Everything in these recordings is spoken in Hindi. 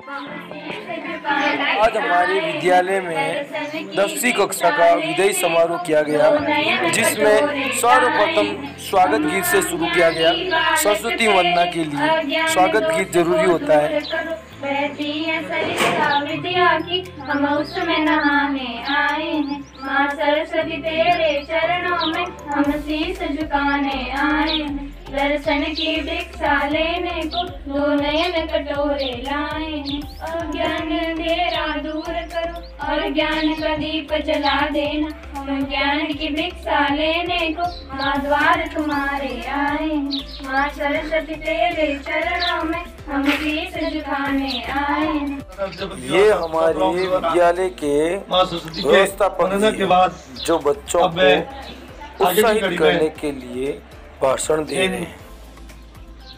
आज हमारे विद्यालय में 10वीं कक्षा का विदाई समारोह किया गया, जिसमें सर्वप्रथम स्वागत गीत से शुरू किया गया। सरस्वती वंदना के लिए स्वागत गीत जरूरी होता है। बहती है सरिता विद्या की, हम उसमें नहाने आए हैं। माँ सरस्वती तेरे चरणों में हम शीश झुकाने आए हैं। दर्शन की भिक्षा लेने को दो नयन कटोरे लाए हैं। अज्ञान अंधेरा दूर करो और ज्ञान का दीप जला देना। हम ज्ञान की भिक्षा लेने को माँ द्वार तुम्हारे आए हैं। माँ सरस्वती तेरे चरणों में हम शीश झुकाने आए हैं। ये हमारे विद्यालय के व्यवस्थापक के बाद जो बच्चों को उत्साहित करने के लिए भाषण दे रहे हैं।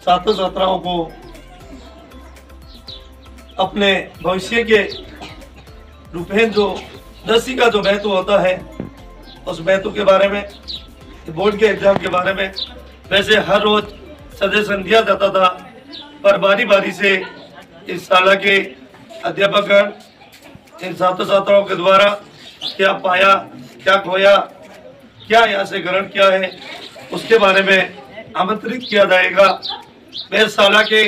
छात्र छात्राओं को अपने भविष्य के रूपेण जो 10वीं का जो महत्व होता है, उस महत्व के बारे में, बोर्ड के एग्जाम के बारे में वैसे हर रोज सजेशन दिया जाता था, पर बारी बारी से इस शाला के अध्यापकगण इन छात्र छात्राओं के द्वारा क्या पाया, क्या खोया, क्या यहाँ से ग्रहण किया है, उसके बारे में आमंत्रित किया जाएगा। मैं शाला के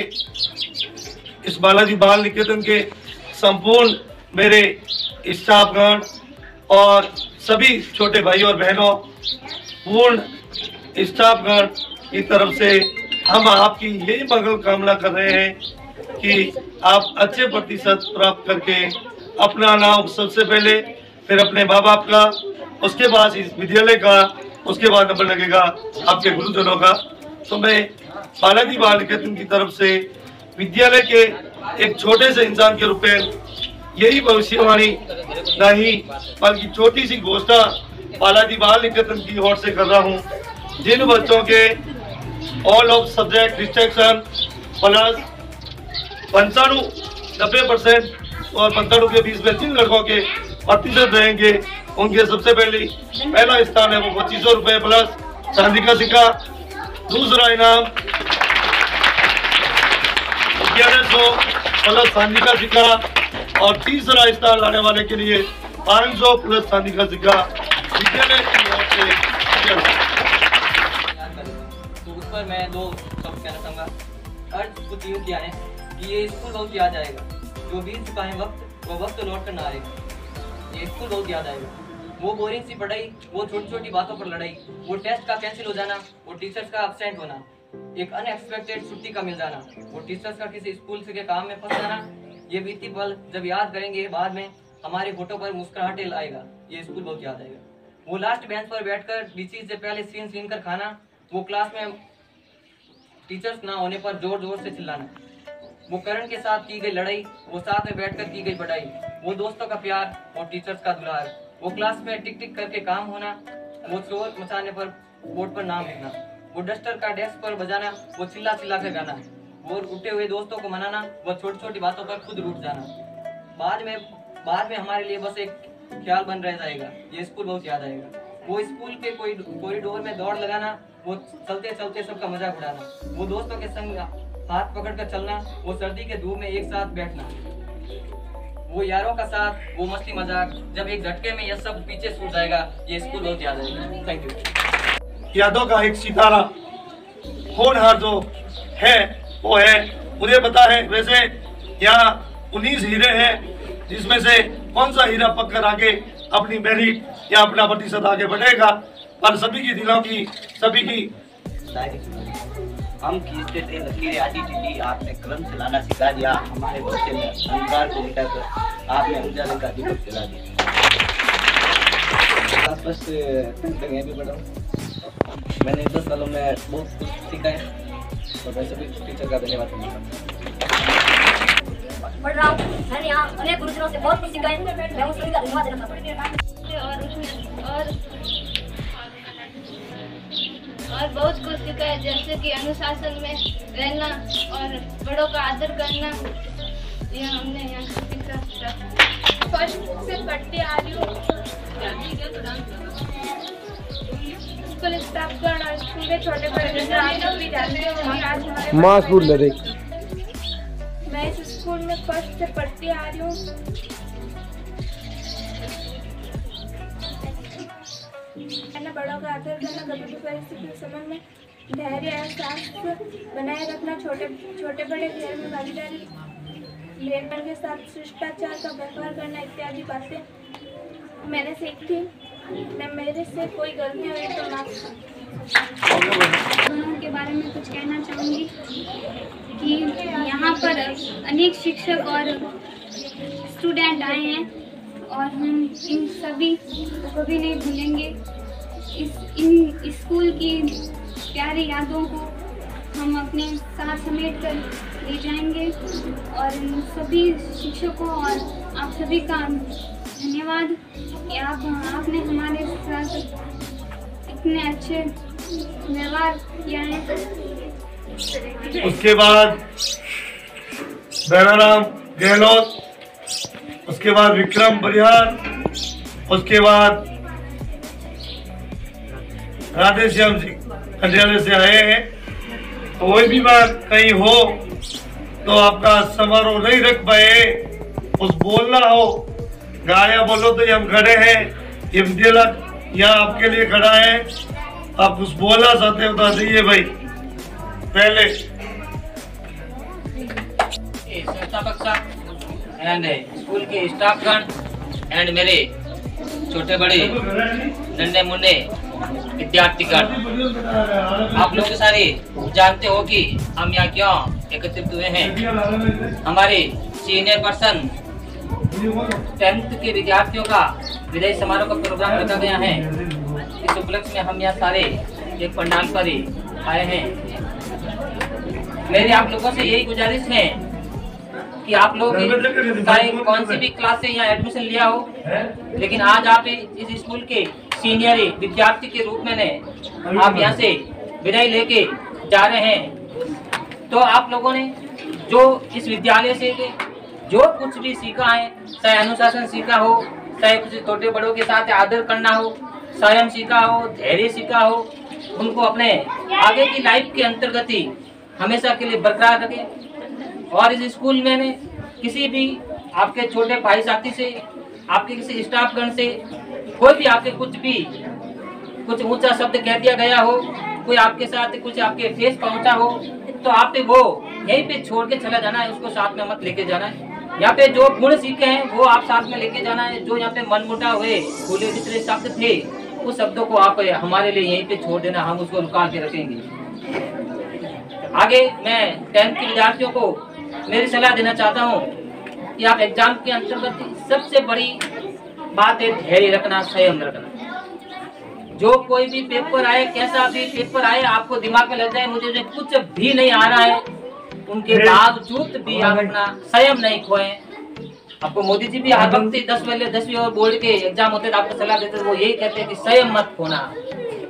इस बालाजी बाल निकेतन के संपूर्ण मेरे स्टाफगण और सभी छोटे भाई और बहनों, पूर्ण स्टाफगण की तरफ से हम आपकी यही मंगल कामना कर रहे हैं कि आप अच्छे प्रतिशत प्राप्त करके अपना नाम सबसे पहले, फिर अपने माँ बाप का, उसके बाद इस विद्यालय का, उसके बाद नंबर लगेगा आपके गुरुजनों का। तो मैं बालाजी बाल निकेतन की तरफ से विद्यालय के एक छोटे से इंसान के रूप में यही भविष्यवाणी नहीं बल्कि छोटी सी घोषणा बालाजी बाल निकेतन की ओर से कर रहा हूँ। जिन बच्चों के all of subject distraction plus 90% और 95 के बीच में जिन लड़कों के प्रतिशत रहेंगे, उनके सबसे पहला स्थान है वो 2500 रुपये प्लस चांदी का सिक्का। दूसरा इनाम 1100 प्लस चांदी का सिक्का और तीसरा स्थान लाने वाले के लिए 500 प्लस चांदी का सिक्का विद्यालय की ओर से। तो उस पर मैं दो शब्द कहना चाहूँगा। अर्ज कुछ यूँ किया है कि ये स्कूल बहुत याद आएगा, जो बीत चुका है वक्त वो वक्त लौट कर ना आएगा। ये स्कूल बहुत याद आएगा। वो बोरिंग सी पढ़ाई, वो छोटी छोटी बातों पर लड़ाई, वो टेस्ट का कैंसिल हो जाना, वो टीचर्स का एब्सेंट होना, एक अनएक्सपेक्टेड छुट्टी का मिल जाना, वो टीचर्स का किसी स्कूल के काम में फंस जाना, ये बीती पल जब याद करेंगे बाद में हमारे होठों पर मुस्कुराहटें लाएगा। ये स्कूल बहुत याद आएगा। वो लास्ट बेंच पर बैठकर बीची से पहले सीन कर खाना, वो क्लास में टीचर्स ना होने पर जोर जोर से चिल्लाना, वो करण के साथ की गई लड़ाई, वो साथ में बैठकर की गई पढ़ाई, वो दोस्तों का प्यार और टीचर्स का दुलार, वो क्लास में टिक टिक करके काम होना, वो शोर मचाने पर बोर्ड पर नाम लिखना, वो डस्टर का डेस्क पर बजाना, वो चिल्ला चिल्ला कर गाना, वो उठे हुए दोस्तों को मनाना, वो छोटी छोटी बातों पर खुद रूठ जाना। बाद में हमारे लिए बस एक ख्याल बन रह जाएगा। ये स्कूल बहुत याद आएगा। वो स्कूल के कोई कॉरिडोर में दौड़ लगाना, वो चलते चलते सबका मजाक उड़ाना, वो दोस्तों के संग हाथ पकड़कर चलना, वो सर्दी के धूप में एक साथ बैठना, वो यारों का साथ, वो मस्ती मजाक, जब एक झटके में यह सब पीछे छूट जाएगा। ये स्कूल बहुत याद आएगा। Thank you. यादों का एक सितारा होनहार जो है वो है, मुझे पता है वैसे यहाँ 19 हीरे हैं, जिसमें से कौन सा हीरा पककर आगे अपनी मेरिट या अपना प्रतिशत आगे बढ़ेगा, पर सभी की दिलों की, सभी की हम खींचते थे लकीरें आधी टिल्ली, आपने कलम चलाना सिखा दिया, हमारे बच्चे में अंधकार को मिटाकर आपने उजाले का दीपक जला दिया। बस मैं भी पढ़ा हूँ। मैंने 10 सालों में बहुत कुछ सीखा है और मैं सभी टीचर का धन्यवाद करना पढ़ रहा हूँ। मैंने यहाँ अनेक गुरुजनों से बहुत कुछ सीखा है, मैं उन सभी का धन्यवाद देना चाहता और बहुत कुछ सीखा है, जैसे कि अनुशासन में रहना और बड़ों का आदर करना। ये हमने यहाँ सीखा। फर्स्ट से पढ़ते आ रही हूँ। स्कूल स्टाफगण और स्कूल के छोटे बड़े भी जानते हैं। मासपुर लड़े। मैं इस इस स्कूल में फर्स्ट से पढ़ती आ रही हूँ। बड़ों का आदर करना, कभी भी परिस्थिति के संबंध में धैर्य और साहस बनाए रखना, छोटे बड़े घर में भागीदारी, भेदभाव के साथ शिष्टाचार का व्यवहार करना इत्यादि बातें मैंने सीखी। मैं मेरे से कोई गलती हुई तो माफ के बारे में कुछ कहना चाहूँगी कि यहाँ पर अनेक शिक्षक और स्टूडेंट आए हैं और हम इन सभी को कभी नहीं भूलेंगे। इन स्कूल की प्यारी यादों को हम अपने साथ समेट कर ले जाएंगे और इन सभी शिक्षकों और आप सभी का धन्यवाद कि आपने हमारे साथ इतने अच्छे व्यवहार किया है। उसके बाद बैराराम गहलोत, उसके बाद विक्रम बरिहार, उसके बाद राधे श्याम जी खंडियाले से आए हैं। तो कोई भी बात कहीं हो तो आपका समारोह नहीं रख पाए, कुछ बोलना हो, गाया बोलो तो हम खड़े हैं, ये विद्यालय यहाँ आपके लिए खड़ा है। आप कुछ बोलना चाहते हो तो दीजिए भाई। पहले संस्थापक साहब एंड स्कूल के स्टाफगण एंड मेरे छोटे बड़े नन्हे मुन्ने विद्यार्थीगण, आप लोग सारे जानते हो कि हम यहाँ क्यों एकत्रित हुए हैं। हमारे सीनियर पर्सन 10th के विद्यार्थियों का विदाई समारोह का प्रोग्राम रखा गया है। इस उपलक्ष्य में हम यहाँ सारे एक पंडाल पर ही आए हैं। मेरी आप लोगों से यही गुजारिश है कि आप लोग चाहे कौन सी भी क्लास से यहाँ एडमिशन लिया हो, लेकिन आज आप इस स्कूल के सीनियर विद्यार्थी के रूप में आप यहाँ से विदाई लेके जा रहे हैं। तो आप लोगों ने जो इस विद्यालय से जो कुछ भी सीखा है, चाहे अनुशासन सीखा हो, चाहे कुछ छोटे बड़ों के साथ आदर करना हो, संयम सीखा हो, धैर्य सीखा हो, उनको अपने आगे की लाइफ के अंतर्गत ही हमेशा के लिए बरकरार रखें। और इस स्कूल में किसी भी आपके छोटे भाई साथी से, आपके किसी स्टाफगण से कोई भी आपके कुछ ऊंचा शब्द कह दिया गया हो, कोई आपके साथ कुछ आपके ठेस पहुंचा हो, तो आप पे वो यहीं पे छोड़ के चला जाना है, उसको साथ में मत लेके जाना है। यहाँ पे जो गुण सीखे हैं वो आप साथ में लेके जाना है। जो यहाँ पे मनमुटाव हुए, भूले बिसरे शब्द थे, उस शब्दों को आप हमारे लिए यहीं पे छोड़ देना, हम उसको निकाल के रखेंगे। आगे मैं 10th के विद्यार्थियों को मेरी सलाह देना चाहता हूँ कि आप एग्जाम के अंतर्गत सबसे बड़ी बात है धैर्य रखना, संयम रखना। जो कोई भी पेपर आए, कैसा भी पेपर आए, आपको दिमाग में लग जाए मुझे कुछ भी नहीं आ रहा है, उनके बावजूद भी आप अपना संयम नहीं खोएं। आपको मोदी जी भी हर वक्त 10वीं और बोर्ड के एग्जाम होते थे, आपको सलाह देते थे, वो यही कहते हैं कि संयम मत खोना।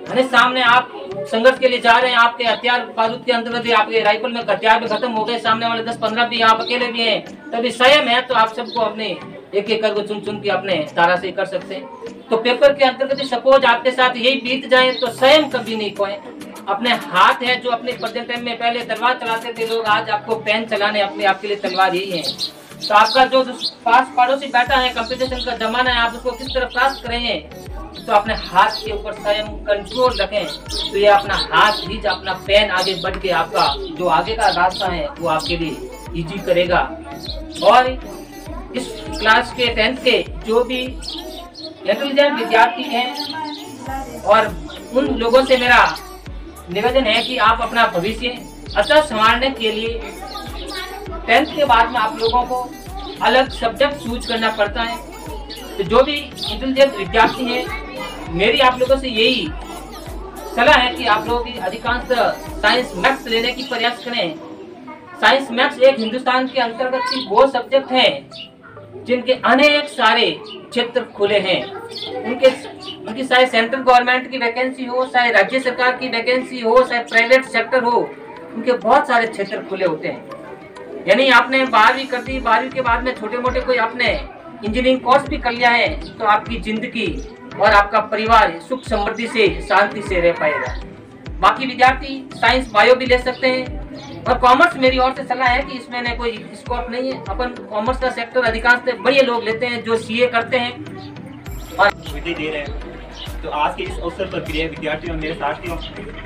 यानी सामने आप संघर्ष के लिए जा रहे हैं, आपके हथियार बारूद के अंतर्गत आपके राइफल में हथियार भी खत्म हो गए, सामने वाले 10-15 भी आप अकेले भी हैं, तभी संयम है तो आप सबको अपने एक एक करके चुन के अपने तारा से कर सकते हैं। तो पेपर के अंतर्गत सपोज आपके साथ यही बीत जाए तो स्वयं कभी नहीं खोएं। अपने हाथ है जो अपने प्रेजेंट टाइम में पहले तलवार चलाते थे लोग, आज आपको पेन चलाने अपने आपके लिए तलवार यही है। तो आपका जो पास पड़ोसी बैठा है, कंपटीशन का जमाना है, आप उसको किस तरह प्राप्त करेंगे, तो अपने हाथ के ऊपर स्वयं कंट्रोल रखें। तो ये अपना हाथ ही अपना पेन आगे बढ़ के आपका जो आगे का रास्ता है वो आपके लिए इजी करेगा। और इस क्लास के 10th के जो भी इंटेलिजेंट विद्यार्थी हैं और उन लोगों से मेरा निवेदन है कि आप अपना भविष्य अच्छा संवारने के लिए 10th के बाद में आप लोगों को अलग सब्जेक्ट चूज करना पड़ता है। तो जो भी इंटेलिजेंट विद्यार्थी हैं, मेरी आप लोगों से यही सलाह है कि आप लोग अधिकांश साइंस मैथ्स लेने की प्रयास करें। साइंस मैथ्स एक हिंदुस्तान के अंतर्गत वो सब्जेक्ट हैं जिनके अनेक सारे क्षेत्र खुले हैं। उनकी चाहे सेंट्रल गवर्नमेंट की वैकेंसी हो, चाहे राज्य सरकार की वैकेंसी हो, चाहे प्राइवेट सेक्टर हो, उनके बहुत सारे क्षेत्र खुले होते हैं। यानी आपने 12वीं कर दी, 12वीं के बाद में छोटे मोटे कोई आपने इंजीनियरिंग कोर्स भी कर लिया है तो आपकी जिंदगी और आपका परिवार सुख समृद्धि से शांति से रह पाएगा। बाकी विद्यार्थी साइंस बायो भी ले सकते हैं, और कॉमर्स मेरी ओर से सलाह है कि इसमें न कोई स्कोप नहीं है। अपन कॉमर्स का सेक्टर अधिकांश बढ़िया लोग लेते हैं जो सीए करते हैं और विद्या दे रहे हैं। तो आज के इस अवसर पर प्रिय विद्यार्थियों, मेरे साथियों,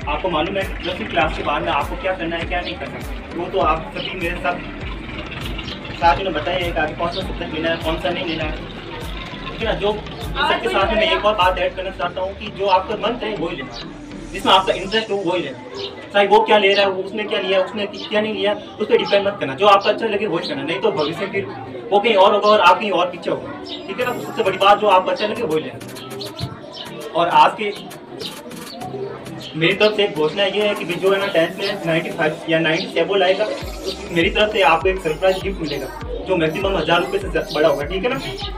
आपको मालूम है 10वीं क्लास के बाद में आपको क्या करना है क्या नहीं करना, वो तो आप सभी मेरे साथियों ने बताया है कि आगे कौन सा सब्जेक्ट लेना है कौन सा नहीं लेना है, ठीक है ना। जो सबके साथ में मैं एक और बात ऐड करना चाहता हूँ कि जो आपका मन है वही लेना, जिसमें आपका इंटरेस्ट हो वही लेना। चाहे वो क्या ले रहा है, उसने क्या लिया, उसने क्या नहीं लिया, उस पर डिपेंड मत करना। जो आपको अच्छा लगे वही करना, नहीं तो भविष्य फिर वो कहीं और होगा और आप कहीं और पीछे होगा, ठीक है ना। सबसे बड़ी बात जो आपको अच्छा लगे वही लेना। और आज के मेरी तरफ से एक घोषणा ये है कि जो है ना 10th में 95 या 90 एबो लाएगा तो मेरी तरफ से आपको एक सरप्राइज गिफ्ट मिलेगा जो मैक्सिमम 1000 रुपये से बड़ा होगा, ठीक है ना।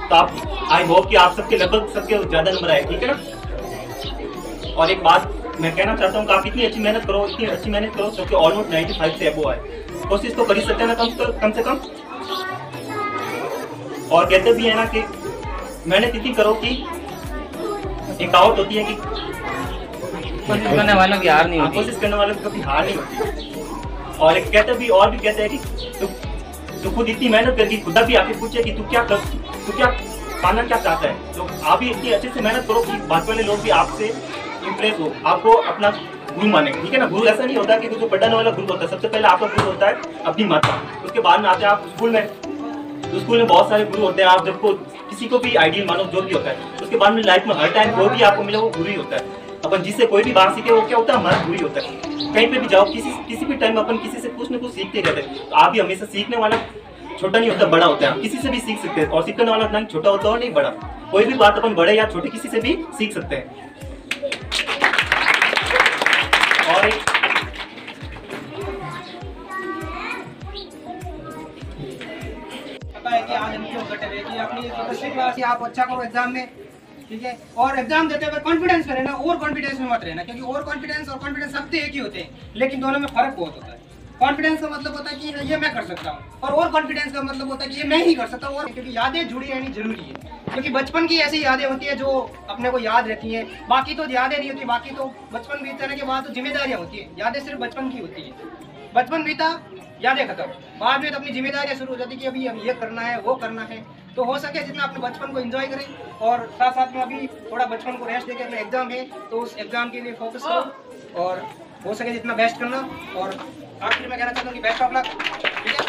तो आप आई होप कि आप सबके लगभग सबके ज़्यादा नंबर आए, ठीक है ना। और एक बात मैं कहना चाहता हूँ कि आप इतनी अच्छी मेहनत करो जो कि ऑलमोस्ट 95 से एबो आए। कोशिश तो कर ही सकते हैं ना कम से कम। और कहते भी है ना कि मेहनत इतनी करो कि एक कहावत होती है कि कोशिश करने वालों की हार नहीं होती, कोशिश करने वालों की कभी हार नहीं होती। और एक कहते भी और भी कहते हैं कि तू खुद इतनी मेहनत करके खुदा भी आके पूछे कि तू क्या पाना क्या चाहता है, तो आप भी इतनी अच्छे से मेहनत करो कि बाद वाले लोग भी आपसे इम्प्रेस हो, आपको अपना गुरु माने, ठीक है ना। गुरु ऐसा नहीं होता कि जो पढ़ने वाला गुरु होता है, सबसे पहले आपका गुरु होता है अपनी माता, उसके बाद में आते हैं आप स्कूल में। तो स्कूल में बहुत सारे गुरु होते हैं, आप जब किसी को भी आइडियल मानो जो भी होता है, उसके बाद में लाइफ में हर टाइम जो भी आपको मिले वो गुरु ही होता है। अपन जिससे कोई भी बात सीखे वो क्या होता है, हमारा गुरु ही होता है। कहीं पे भी जाओ, किसी भी टाइम अपन किसी से कुछ न कुछ सीखते रहते हैं। तो आप भी हमेशा सीखने वाला छोटा नहीं होता, बड़ा होता है। आप किसी से भी सीख सकते हैं और सीखने वाला ना छोटा होता है और नहीं बड़ा। कोई भी बात अपन बड़े या छोटे किसी से भी सीख सकते हैं। और है कि आज हम क्यों कटे हुए कि अपनी 10वीं क्लास की आप अच्छा करो एग्जाम में, ठीक है। और एग्जाम देते हुए कॉन्फिडेंस में रहना, ओवर कॉन्फिडेंस में मत रहना, क्योंकि ओवर कॉन्फिडेंस और कॉन्फिडेंस सब एक ही होते हैं, लेकिन दोनों में फर्क बहुत होता है। कॉन्फिडेंस का मतलब होता है कि ये मैं कर सकता हूँ, और ओवर कॉन्फिडेंस का मतलब होता है कि ये मैं ही कर सकता हूँ। और क्योंकि यादें जुड़ी रहनी जरूरी है, क्योंकि बचपन की ऐसी यादें होती है जो अपने को याद रहती हैं, बाकी तो यादें नहीं होती। बाकी तो बचपन बीतने के बाद तो जिम्मेदारियाँ होती है, यादें सिर्फ बचपन की होती है। बचपन बीता, यादें खत्म, बाद में तो अपनी जिम्मेदारियां शुरू हो जाती कि अभी ये करना है वो करना है। तो हो सके जितना अपने बचपन को एंजॉय करें, और साथ साथ में अभी थोड़ा बचपन को रेस्ट देकर अपना एग्जाम है तो उस एग्जाम के लिए फोकस करो और हो सके जितना बेस्ट करना। और आखिर में कहना चाहता हूँ कि बेस्ट ऑफ लक, ठीक है।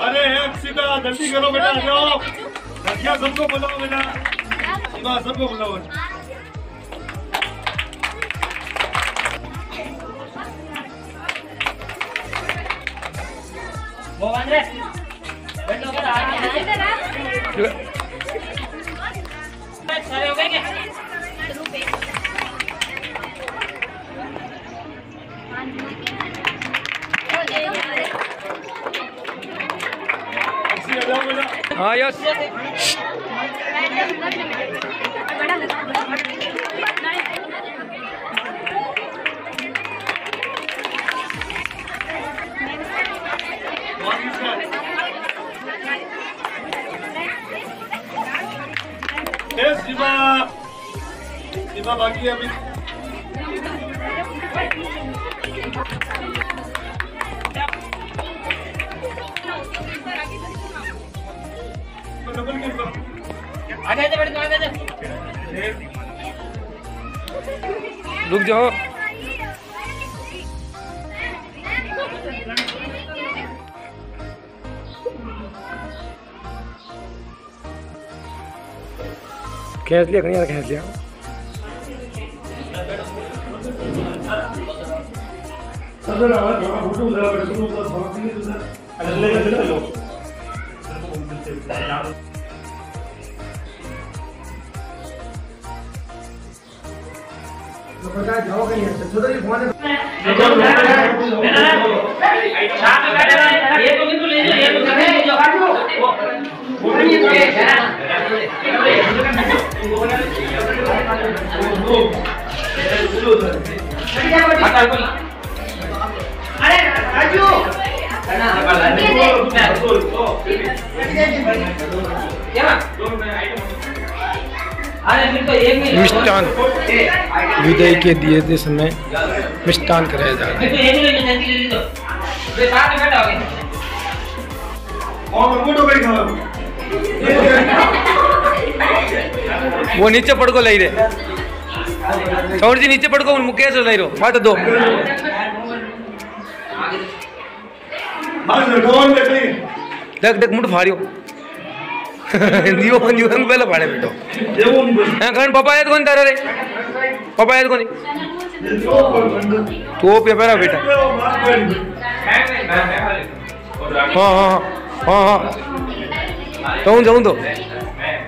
अरे एक सीधा जल्दी करो बेटा, आ जाओ। लड़कियां सबको बुलाओ बेटा, सबको बुलाओ। सारे हो गए क्या? हाँ यस सीमा बाकी है अभी। आजा आजा बेटा, आजा आजा। रुक जाओ। खींच लिया कहीं खींच लिया। अरे राजू मिष्टान विदाई के दिए थे समय मिष्टान कराया जा रहा है। वो नीचे पड़ को लाई रे चौड़ जी नीचे पड़ को मुकेश लाई रो बाट दो देख देख मुठ फाड़ियो दियो पहले फाड़े बेटो कौन पापा है कौन तारा रे पापा है कौन तो पेपर बेटा हाँ हाँ हाँ हाँ जाऊँ जाऊँ तो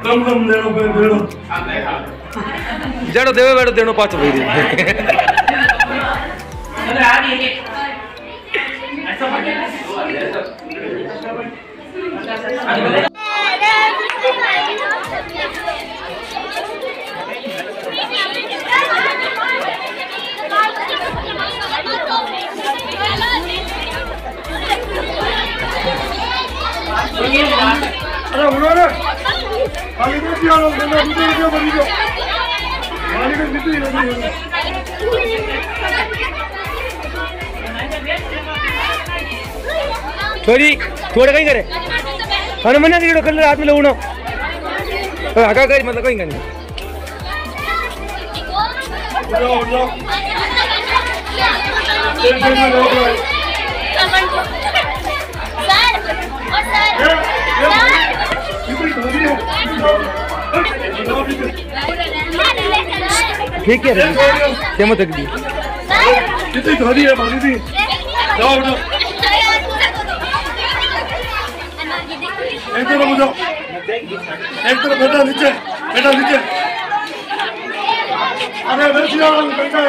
कम देनो जड़ो देवे बैठो देनो पाँच भाई अरे उन्होंने खाली को दिया लोग देना दूसरे को बड़ी दो खाली को कितनी लगी छोरी थोड़ा कहीं करे अरे मना करियो कल रात में लोगों हका करी मतलब कहीं करनी ठीक है क्या मत दी कितनी धोनी है भाभी दी जाओ जाओ एक तरफ जाओ एक तरफ बेटा नीचे अरे वैसे आओ बेटा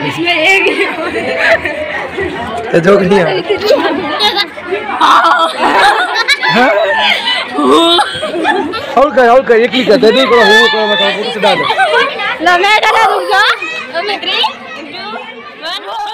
इसमें एक जोक नहीं है और कर एक ही कर दे दे को हो मत डालो ना मैं डाला दूंगा 3 2 1